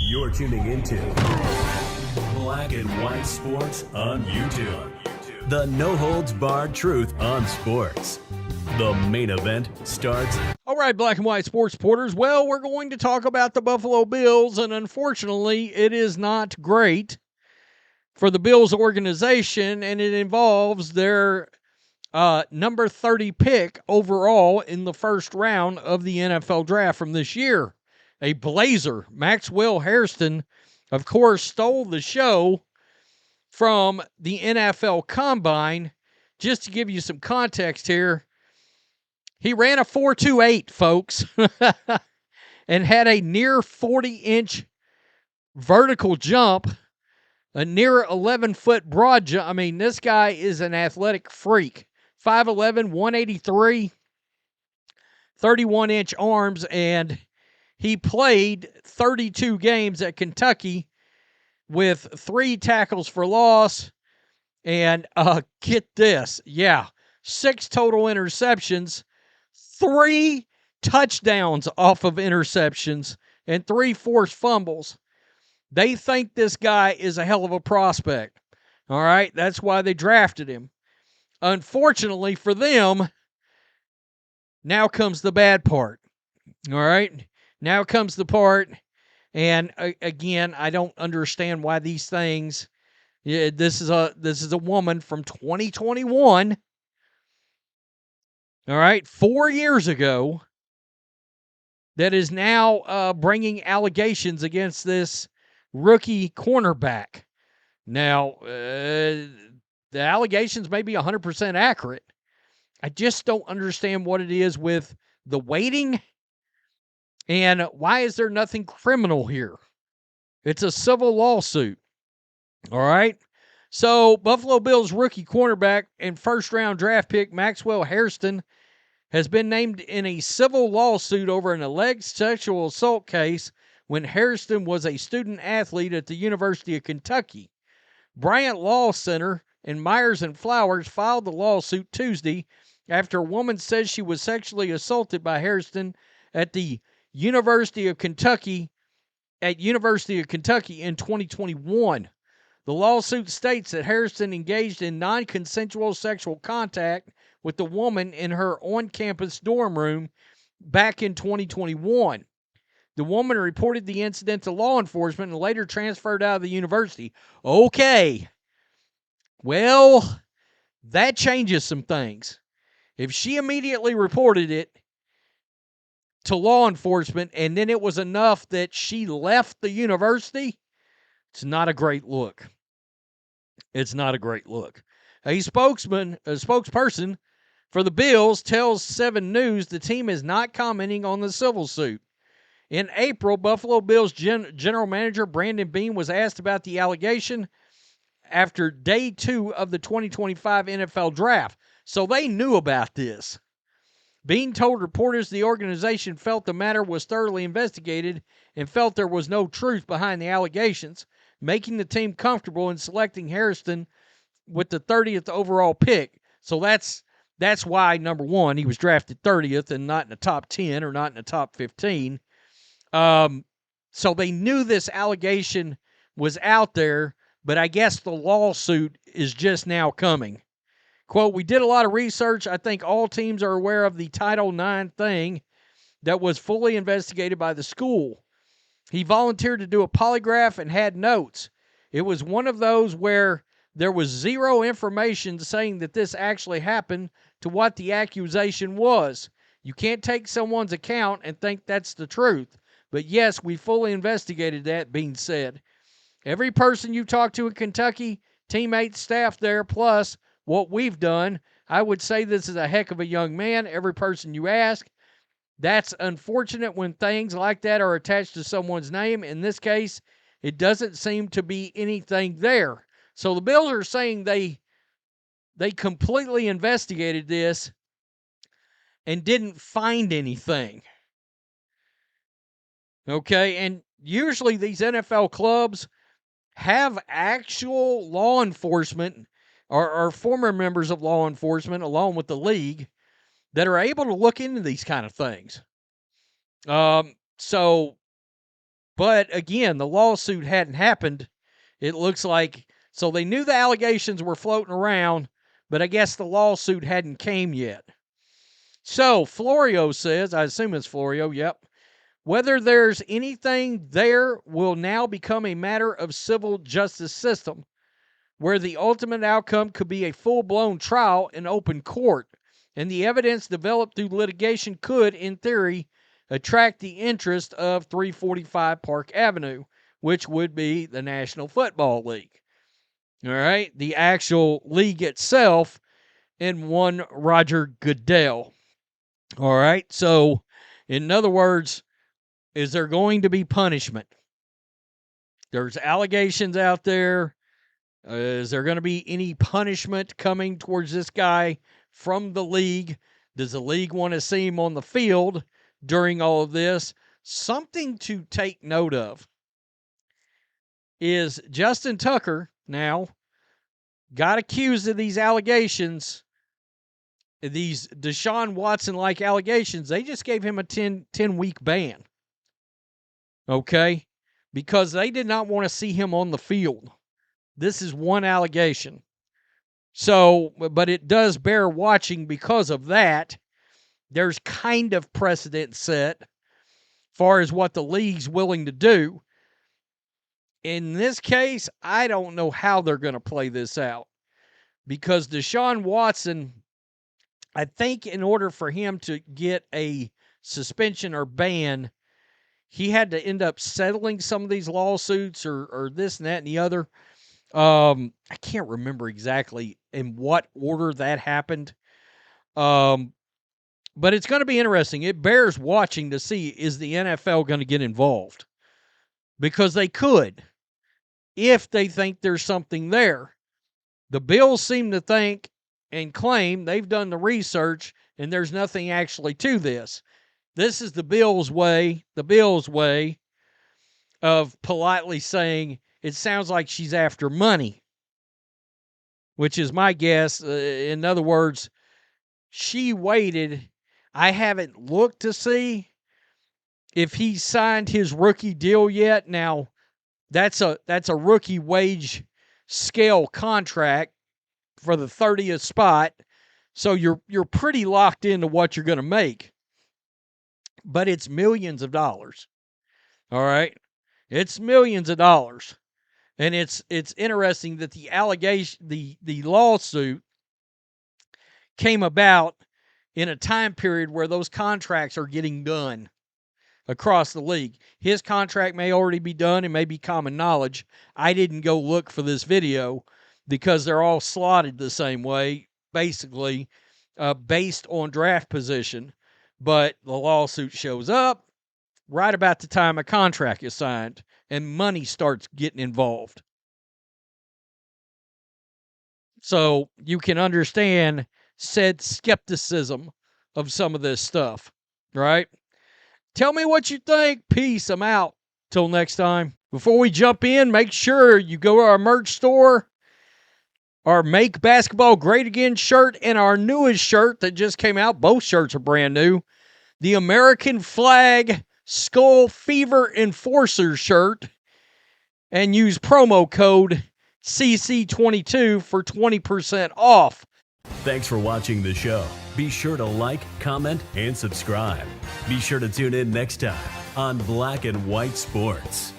You're tuning into Black and White Sports on YouTube. The no-holds-barred truth on sports. The main event starts. All right, Black and White Sports supporters. Well, we're going to talk about the Buffalo Bills, and unfortunately, it is not great for the Bills organization, and it involves their number 30 pick overall in the first round of the NFL draft from this year. A Blazer, Maxwell Hairston, of course, stole the show from the NFL Combine. Just to give you some context here, he ran a 4.28, folks, and had a near 40-inch vertical jump, a near 11-foot broad jump. I mean, this guy is an athletic freak. 5'11", 183, 31-inch arms, and he played 32 games at Kentucky with 3 tackles for loss, and get this, 6 total interceptions, 3 touchdowns off of interceptions, and 3 forced fumbles. They think this guy is a hell of a prospect. All right, that's why they drafted him. Unfortunately for them, now comes the bad part. All right, now comes the part, and again, I don't understand why these things. Yeah, this is a woman from 2021. All right, 4 years ago, that is now bringing allegations against this rookie cornerback. Now, the allegations may be 100% accurate. I just don't understand what it is with the waiting, and why is there nothing criminal here? It's a civil lawsuit. All right? So, Buffalo Bills rookie cornerback and first-round draft pick Maxwell Hairston has been named in a civil lawsuit over an alleged sexual assault case when Hairston was a student athlete at the University of Kentucky. Bryant Law Center and Myers and Flowers filed the lawsuit Tuesday after a woman says she was sexually assaulted by Hairston at the University of Kentucky in 2021. The lawsuit states that Hairston engaged in non-consensual sexual contact with the woman in her on-campus dorm room back in 2021. The woman reported the incident to law enforcement and later transferred out of the university. Okay. Well, that changes some things. If she immediately reported it to law enforcement and then it was enough that she left the university, it's not a great look. It's not a great look. A spokesperson for the Bills tells 7 News the team is not commenting on the civil suit. In April, Buffalo Bills general manager Brandon Beane was asked about the allegation after day 2 of the 2025 NFL draft. So they knew about this. Beane told reporters the organization felt the matter was thoroughly investigated and felt there was no truth behind the allegations, making the team comfortable in selecting Hairston with the 30th overall pick. So that's why, number one, he was drafted 30th and not in the top 10 or not in the top 15. So they knew this allegation was out there, but I guess the lawsuit is just now coming. Quote, we did a lot of research. I think all teams are aware of the Title IX thing that was fully investigated by the school. He volunteered to do a polygraph and had notes. It was one of those where there was zero information saying that this actually happened to what the accusation was. You can't take someone's account and think that's the truth. But yes, we fully investigated that, being said. Every person you talk to in Kentucky, teammates, staff there, plus what we've done, I would say this is a heck of a young man. Every person you ask. That's unfortunate when things like that are attached to someone's name. In this case, it doesn't seem to be anything there. So the Bills are saying they completely investigated this and didn't find anything. Okay, and usually these NFL clubs have actual law enforcement or former members of law enforcement along with the league that are able to look into these kind of things. So But again, the lawsuit hadn't happened. It looks like, so they knew the allegations were floating around, but I guess the lawsuit hadn't came yet. So Florio says, I assume it's Florio, yep. Whether there's anything there will now become a matter of civil justice system, where the ultimate outcome could be a full-blown trial in open court, and the evidence developed through litigation could, in theory, attract the interest of 345 Park Avenue, which would be the National Football League. All right, the actual league itself, and one Roger Goodell. All right, so in other words, is there going to be punishment? There's allegations out there. Is there going to be any punishment coming towards this guy from the league? Does the league want to see him on the field during all of this? Something to take note of is Justin Tucker now got accused of these allegations, these Deshaun Watson-like allegations. They just gave him a 10-week ban. Okay? Because they did not want to see him on the field. This is one allegation. So, but it does bear watching because of that. There's kind of precedent set as far as what the league's willing to do. In this case, I don't know how they're going to play this out. Because Deshaun Watson, I think in order for him to get a suspension or ban, he had to end up settling some of these lawsuits or this and that and the other. I can't remember exactly in what order that happened. But it's going to be interesting. It bears watching to see, is the NFL going to get involved? Because they could, if they think there's something there. The Bills seem to think and claim they've done the research and there's nothing actually to this. This is the Bills' way of politely saying, it sounds like she's after money, which is my guess. In other words, she waited. I haven't looked to see if he signed his rookie deal yet. Now, that's a rookie wage scale contract for the 30th spot, so you're pretty locked into what you're going to make. But it's millions of dollars. All right? It's millions of dollars. And it's interesting that the allegation, the lawsuit came about in a time period where those contracts are getting done across the league. His contract may already be done. It may be common knowledge. I didn't go look for this video because they're all slotted the same way, basically, based on draft position. But the lawsuit shows up right about the time a contract is signed and money starts getting involved. So you can understand said skepticism of some of this stuff, right? Tell me what you think. Peace. I'm out. Till next time. Before we jump in, make sure you go to our merch store, our Make Basketball Great Again shirt, and our newest shirt that just came out. Both shirts are brand new. The American Flag Skull Fever Enforcer shirt. And use promo code CC22 for 20% off. Thanks for watching the show. Be sure to like, comment, and subscribe. Be sure to tune in next time on Black and White Sports.